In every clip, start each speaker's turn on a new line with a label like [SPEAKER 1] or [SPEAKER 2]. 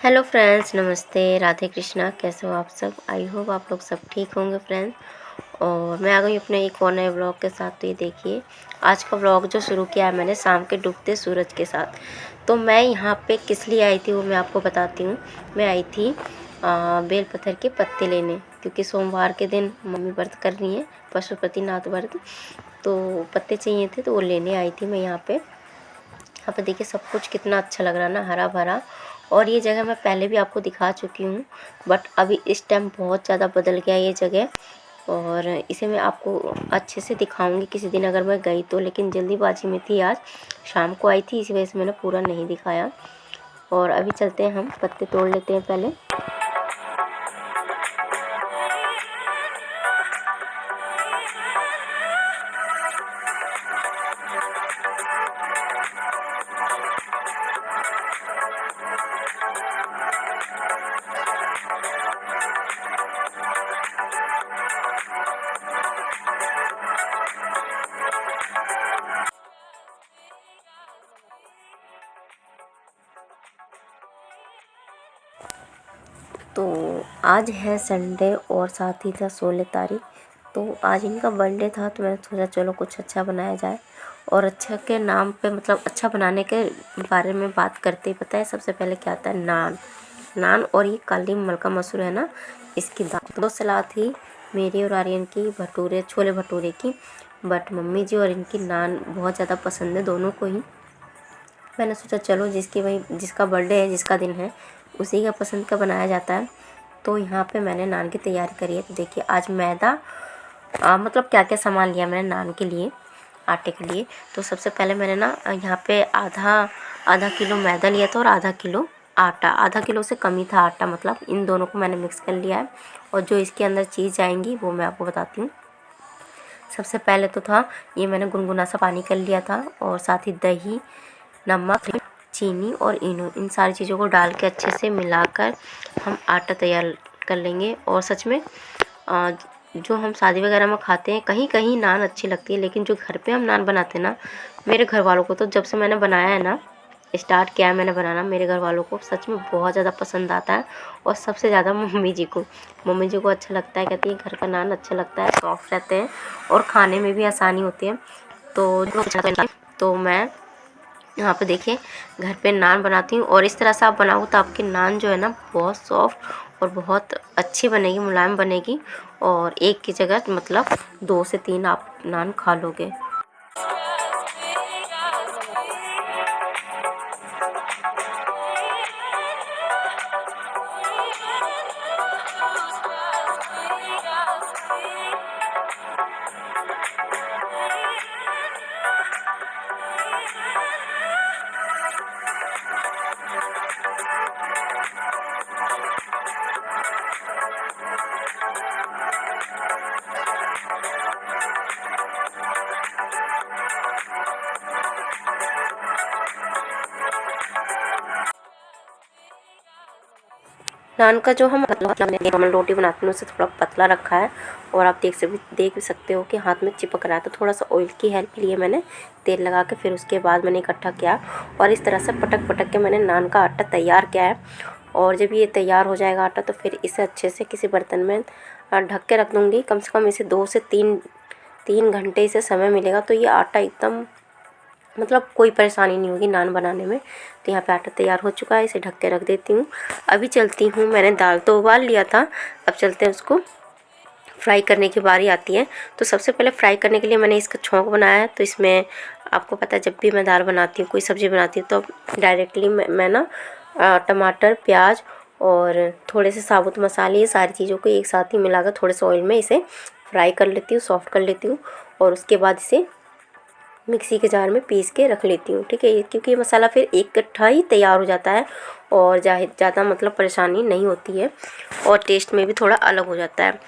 [SPEAKER 1] Hello friends, नमस्ते, राधे कृष्णा। कैसे हो आप सब? आई होप आप लोग सब ठीक होंगे फ्रेंड्स। और मैं आ गई अपने एक और नए व्लॉग के साथ। तो ये देखिए, आज का व्लॉग जो शुरू किया है मैंने शाम के डूबते सूरज के साथ। तो मैं यहाँ पे किस लिए आई थी वो मैं आपको बताती हूँ। मैं आई थी बेलपत्र के पत्ते लेने, क्योंकि सोमवार के दिन मम्मी व्रत कर रही हैं, पशुपतिनाथ व्रत। तो पत्ते चाहिए थे तो वो लेने आई थी मैं यहाँ पे। यहाँ पे देखिए सब कुछ कितना अच्छा लग रहा है ना, हरा भरा। और ये जगह मैं पहले भी आपको दिखा चुकी हूँ, बट अभी इस टाइम बहुत ज़्यादा बदल गया ये जगह। और इसे मैं आपको अच्छे से दिखाऊंगी किसी दिन अगर मैं गई तो, लेकिन जल्दीबाजी में थी, आज शाम को आई थी, इसी वजह से मैंने पूरा नहीं दिखाया। और अभी चलते हैं, हम पत्ते तोड़ लेते हैं पहले। तो आज है संडे और साथ ही था 16 तारीख। तो आज इनका बर्थडे था, तो मैंने सोचा चलो कुछ अच्छा बनाया जाए। और अच्छा के नाम पे, मतलब अच्छा बनाने के बारे में बात करते ही पता है सबसे पहले क्या आता है? नान। नान और ये काली मलका मसूर है ना, इसकी दाल। दो सलाह थी मेरी और आर्यन की, भटूरे, छोले भटूरे की। बट मम्मी जी और इनकी नान बहुत ज़्यादा पसंद है दोनों को ही। मैंने सोचा चलो जिसका बर्थडे है, जिसका दिन है, उसी का पसंद का बनाया जाता है। तो यहाँ पे मैंने नान की तैयारी करी है। तो देखिए, आज मैदा, मतलब क्या क्या सामान लिया मैंने नान के लिए, आटे के लिए। तो सबसे पहले मैंने ना यहाँ पे आधा आधा किलो मैदा लिया था और आधा किलो आटा। आधा किलो से कम ही था आटा, मतलब इन दोनों को मैंने मिक्स कर लिया है। और जो इसके अंदर चीज़ जाएंगी वो मैं आपको बताती हूँ। सबसे पहले तो था ये, मैंने गुनगुना सा पानी कर लिया था, और साथ ही दही, नमक, चीनी और इनो, इन सारी चीज़ों को डाल के अच्छे से मिलाकर हम आटा तैयार कर लेंगे। और सच में जो हम शादी वगैरह में खाते हैं, कहीं कहीं नान अच्छी लगती है, लेकिन जो घर पे हम नान बनाते हैं ना, मेरे घर वालों को तो, जब से मैंने बनाया है ना, स्टार्ट किया है मैंने बनाना, मेरे घर वालों को सच में बहुत ज़्यादा पसंद आता है। और सबसे ज़्यादा मम्मी जी को अच्छा लगता है। कहती है घर का नान अच्छा लगता है, सॉफ्ट रहते हैं और खाने में भी आसानी होती है। तो मैं यहाँ पे देखिए घर पे नान बनाती हूँ, और इस तरह से आप बनाओ तो आपकी नान जो है ना, बहुत सॉफ्ट और बहुत अच्छी बनेगी, मुलायम बनेगी। और एक की जगह मतलब 2 से 3 आप नान खा लोगे। नान का जो हम नॉर्मल रोटी बनाते हैं उससे थोड़ा पतला रखा है। और आप देख भी सकते हो कि हाथ में चिपक रहा है। तो थोड़ा सा ऑयल की हेल्प लिए मैंने, तेल लगा के, फिर उसके बाद मैंने इकट्ठा किया और इस तरह से पटक पटक के मैंने नान का आटा तैयार किया है। और जब ये तैयार हो जाएगा आटा, तो फिर इसे अच्छे से किसी बर्तन में ढक के रख दूँगी। कम से कम इसे 2 से 3 घंटे इसे समय मिलेगा, तो ये आटा एकदम, मतलब कोई परेशानी नहीं होगी नान बनाने में। तो यहाँ पे आटा तैयार हो चुका है, इसे ढक के रख देती हूँ। अभी चलती हूँ, मैंने दाल तो उबाल लिया था, अब चलते हैं उसको फ्राई करने की बारी आती है। तो सबसे पहले फ्राई करने के लिए मैंने इसका छौंक बनाया है। तो इसमें आपको पता है, जब भी मैं दाल बनाती हूँ, कोई सब्ज़ी बनाती हूँ, तो डायरेक्टली मैं ना टमाटर, प्याज और थोड़े से साबुत मसाले, ये सारी चीज़ों को एक साथ ही मिलाकर थोड़े से ऑयल में इसे फ्राई कर लेती हूँ, सॉफ्ट कर लेती हूँ। और उसके बाद इसे मिक्सी के जार में पीस के रख लेती हूँ, ठीक है। क्योंकि ये मसाला फिर इकट्ठा ही तैयार हो जाता है और ज़्यादा मतलब परेशानी नहीं होती है, और टेस्ट में भी थोड़ा अलग हो जाता है।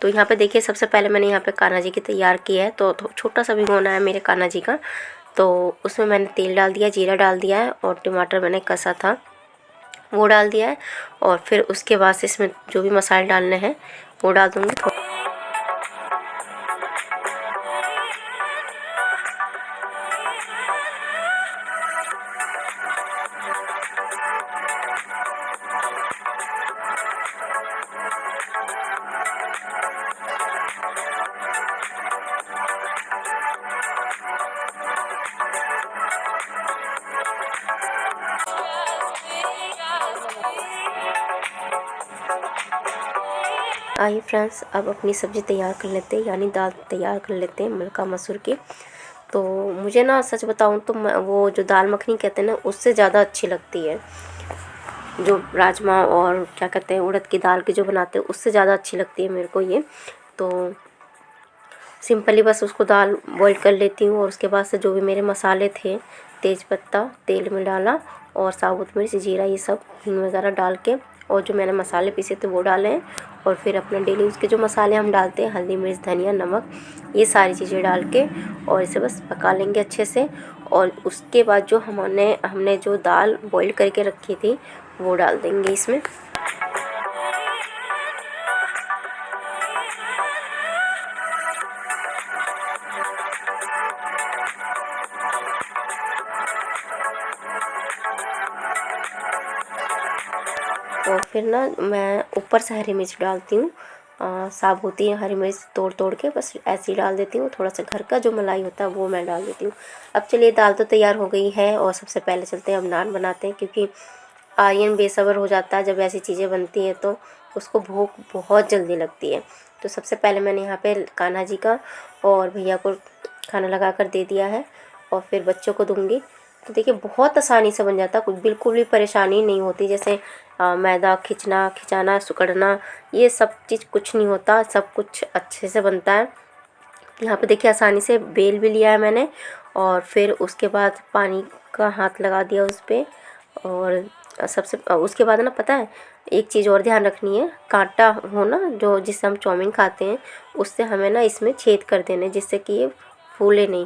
[SPEAKER 1] तो यहाँ पे देखिए, सबसे पहले मैंने यहाँ पे कान्हा जी की तैयार की है। तो छोटा सा भिगोना है मेरे कान्हा जी का। तो उसमें मैंने तेल डाल दिया, जीरा डाल दिया है, और टमाटर मैंने कसा था वो डाल दिया है। और फिर उसके बाद से इसमें जो भी मसाले डालने हैं वो डाल दूँगी। आइए फ्रेंड्स, अब अपनी सब्ज़ी तैयार कर लेते हैं, यानी दाल तैयार कर लेते हैं मलका मसूर की। तो मुझे ना सच बताऊं तो वो जो दाल मखनी कहते हैं ना, उससे ज़्यादा अच्छी लगती है। जो राजमा और क्या कहते हैं उड़द की दाल की जो बनाते हैं, उससे ज़्यादा अच्छी लगती है मेरे को ये। तो सिंपली बस उसको दाल बॉईल कर लेती हूँ और उसके बाद से जो भी मेरे मसाले थे, तेज़ पत्ता तेल में डाला और साबुत मिर्च, जीरा, ये सब हींग वगैरह डाल के, और जो मैंने मसाले पीसे थे वो डाले हैं। और फिर अपना डेली यूज़ के जो मसाले हम डालते हैं, हल्दी, मिर्च, धनिया, नमक, ये सारी चीज़ें डाल के और इसे बस पका लेंगे अच्छे से। और उसके बाद जो हमने जो दाल बॉईल करके रखी थी वो डाल देंगे इसमें। और फिर ना मैं ऊपर से हरी मिर्च डालती हूँ, साबुत ही हरी मिर्च तोड़ तोड़ के बस ऐसे ही डाल देती हूँ। थोड़ा सा घर का जो मलाई होता है वो मैं डाल देती हूँ। अब चलिए, दाल तो तैयार हो गई है और सबसे पहले चलते हैं अब नान बनाते हैं, क्योंकि आर्यन बेसब्र हो जाता है जब ऐसी चीज़ें बनती हैं, तो उसको भूख बहुत जल्दी लगती है। तो सबसे पहले मैंने यहाँ पे कान्हा जी का और भैया को खाना लगा कर दे दिया है और फिर बच्चों को दूँगी। तो देखिए, बहुत आसानी से बन जाता है, कुछ बिल्कुल भी परेशानी नहीं होती। जैसे मैदा खिंचना, खिंचाना, सिकुड़ना, ये सब चीज़ कुछ नहीं होता, सब कुछ अच्छे से बनता है। यहाँ पे देखिए, आसानी से बेल भी लिया है मैंने और फिर उसके बाद पानी का हाथ लगा दिया उस पर। और सबसे उसके बाद ना, पता है एक चीज़ और ध्यान रखनी है, कांटा हो ना जो जिससे हम चाउमीन खाते हैं, उससे हमें ना इसमें छेद कर देने, जिससे कि ये फूले नहीं,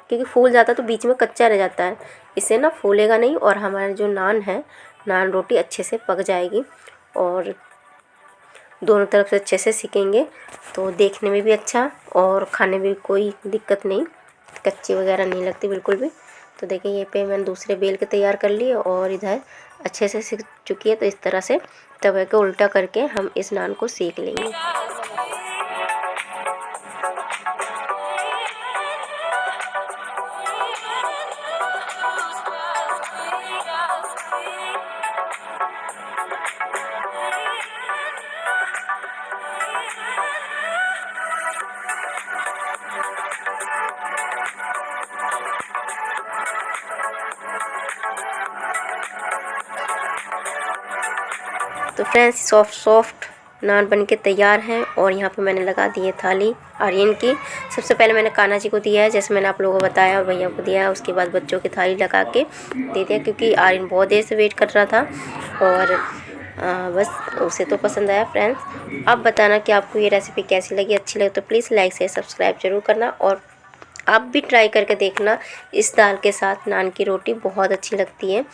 [SPEAKER 1] क्योंकि फूल जाता तो बीच में कच्चा रह जाता है। इससे ना फूलेगा नहीं और हमारा जो नान है, नान रोटी अच्छे से पक जाएगी और दोनों तरफ से अच्छे से सिकेंगे, तो देखने में भी अच्छा और खाने में भी कोई दिक्कत नहीं, कच्ची वगैरह नहीं लगती बिल्कुल भी। तो देखिए, ये पे मैंने दूसरे बेल के तैयार कर लिए और इधर अच्छे से सिक चुकी है। तो इस तरह से तवे को उल्टा करके हम इस नान को सेक लेंगे। तो फ्रेंड्स, सॉफ्ट सॉफ्ट नान बन के तैयार हैं और यहाँ पे मैंने लगा दी है थाली आर्यन की। सबसे पहले मैंने कान्हा जी को दिया है, जैसे मैंने आप लोगों को बताया, और भैया को दिया है। उसके बाद बच्चों की थाली लगा के दे दिया, क्योंकि आर्यन बहुत देर से वेट कर रहा था और बस उसे तो पसंद आया। फ्रेंड्स, आप बताना कि आपको ये रेसिपी कैसी लगी। अच्छी लगे तो प्लीज़ लाइक शेयर सब्सक्राइब जरूर करना और आप भी ट्राई करके देखना। इस दाल के साथ नान की रोटी बहुत अच्छी लगती है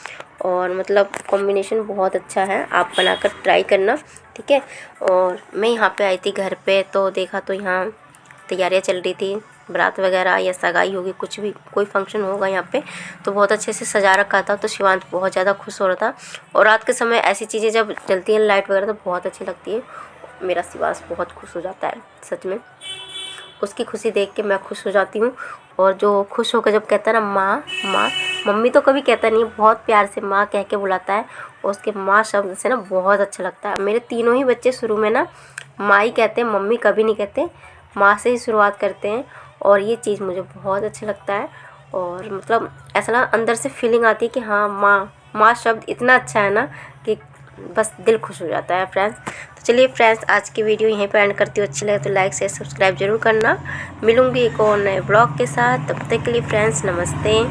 [SPEAKER 1] और मतलब कॉम्बिनेशन बहुत अच्छा है, आप बनाकर ट्राई करना, ठीक है। और मैं यहाँ पे आई थी घर पे, तो देखा तो यहाँ तैयारियाँ चल रही थी, बारात वगैरह या सगाई होगी, कुछ भी कोई फंक्शन होगा यहाँ पे, तो बहुत अच्छे से सजा रखा था। तो शिवांत बहुत ज़्यादा खुश हो रहा था और रात के समय ऐसी चीज़ें जब जलती हैं लाइट वगैरह तो बहुत अच्छी लगती है। मेरा शिवांश बहुत खुश हो जाता है, सच में उसकी खुशी देख के मैं खुश हो जाती हूँ। और जो खुश होकर जब कहता है ना माँ माँ, मम्मी तो कभी कहता नहीं, बहुत प्यार से माँ कह के बुलाता है और उसके माँ शब्द से ना बहुत अच्छा लगता है। मेरे तीनों ही बच्चे शुरू में ना माँ ही कहते हैं, मम्मी कभी नहीं कहते, माँ से ही शुरुआत करते हैं और ये चीज़ मुझे बहुत अच्छा लगता है। और मतलब ऐसा ना अंदर से फीलिंग आती है कि हाँ, माँ शब्द इतना अच्छा है ना कि बस दिल खुश हो जाता है। फ्रेंड्स, तो चलिए फ्रेंड्स, आज की वीडियो यहीं पर एंड करती हूँ। अच्छी लगे तो लाइक शेयर सब्सक्राइब जरूर करना। मिलूंगी एक और नए ब्लॉग के साथ, तब तक के लिए फ्रेंड्स नमस्ते।